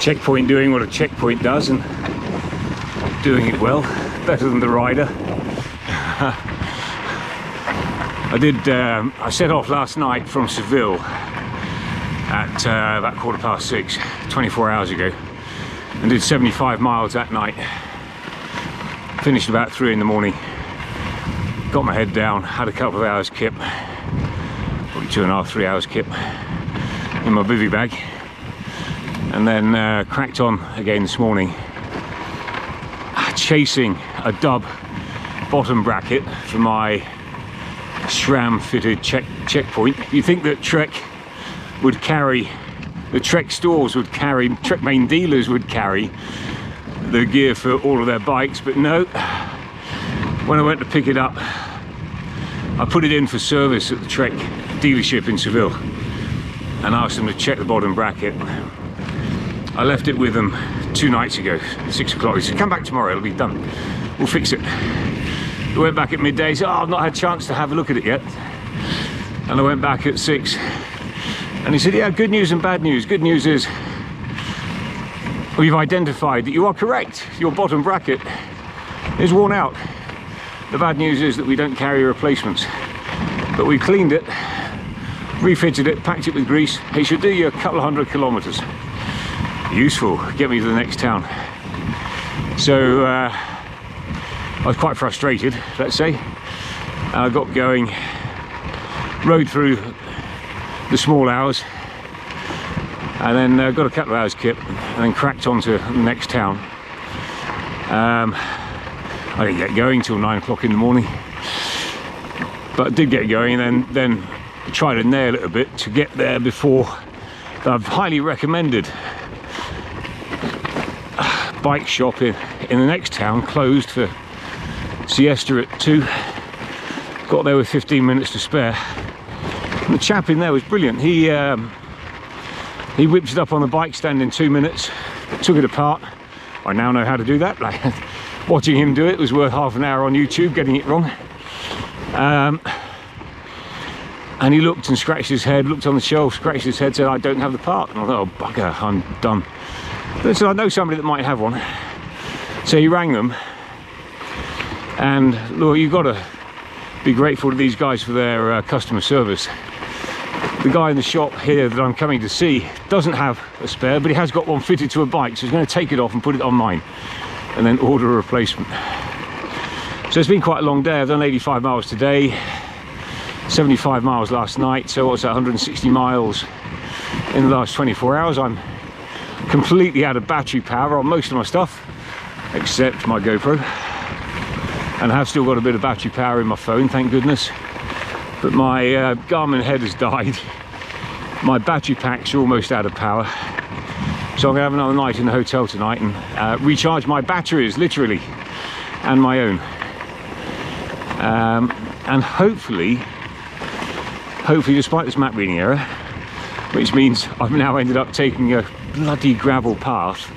checkpoint doing what a checkpoint does and doing it well, better than the rider. I set off last night from Seville at about 6:15, 24 hours ago, and did 75 miles that night. Finished about 3 in the morning, got my head down, had a couple of hours kip, probably 2.5, 3 hours kip in my bivvy bag, and then cracked on again this morning, chasing a dub bottom bracket for my SRAM fitted checkpoint. You think that Trek would carry, the Trek stores would carry, Trek main dealers would carry the gear for all of their bikes, but no. When I went to pick it up, I put it in for service at the Trek dealership in Seville and asked them to check the bottom bracket. I left it with them 2 nights ago, 6 o'clock. He said, come back tomorrow, it'll be done. We'll fix it. I went back at midday, said, I've not had a chance to have a look at it yet. And I went back at 6. And he said, yeah, good news and bad news. Good news is we've identified that you are correct. Your bottom bracket is worn out. The bad news is that we don't carry replacements. But we cleaned it, refitted it, packed it with grease. It should do you a couple of 100 kilometers. Useful, get me to the next town. So I was quite frustrated, let's say. I got going, rode through the small hours, and then got a couple of hours kip, and then cracked on to the next town. I didn't get going till 9 o'clock in the morning, but I did get going, and then tried to nail it a bit to get there before I've highly recommended bike shop in the next town closed for siesta at 2. Got there with 15 minutes to spare. And the chap in there was brilliant. He whipped it up on the bike stand in 2 minutes, took it apart. I now know how to do that. Like, watching him do it was worth half an hour on YouTube getting it wrong. And he looked and scratched his head, looked on the shelf, scratched his head, said, I don't have the part. And I thought, oh bugger, I'm done. But so I know somebody that might have one. So he rang them, and look, you've got to be grateful to these guys for their customer service. The guy in the shop here that I'm coming to see doesn't have a spare, but he has got one fitted to a bike, so he's going to take it off and put it on mine and then order a replacement. So it's been quite a long day. I've done 85 miles today, 75 miles last night, so what's that, 160 miles in the last 24 hours. I'm completely out of battery power on most of my stuff except my GoPro, and I have still got a bit of battery power in my phone, thank goodness. But my Garmin head has died, my battery packs are almost out of power, so I'm gonna have another night in the hotel tonight and recharge my batteries, literally, and my own, and hopefully despite this map reading error, which means I've now ended up taking a bloody gravel path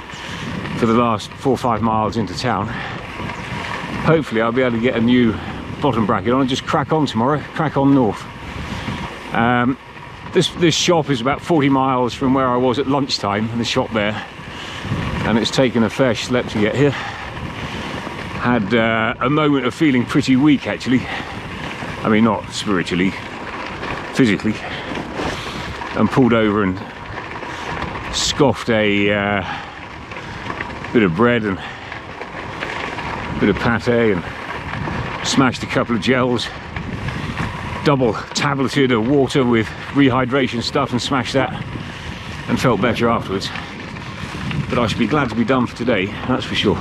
for the last 4 or 5 miles into town, hopefully I'll be able to get a new bottom bracket on and just crack on tomorrow, crack on north. This shop is about 40 miles from where I was at lunchtime, the shop there, and it's taken a fair schlep to get here. Had a moment of feeling pretty weak actually, I mean not spiritually, physically, and pulled over and scoffed a bit of bread and a bit of pate and smashed a couple of gels, double tableted of water with rehydration stuff and smashed that, and felt better afterwards. But I should be glad to be done for today, that's for sure.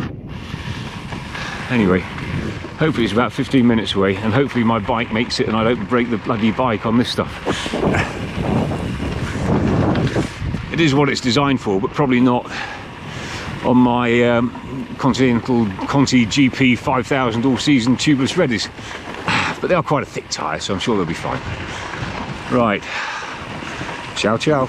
Anyway, hopefully it's about 15 minutes away, and hopefully my bike makes it and I don't break the bloody bike on this stuff. It is what it's designed for, but probably not on my Continental Conti GP 5000 all-season tubeless Reddies. But they are quite a thick tyre, so I'm sure they'll be fine. Right, ciao ciao.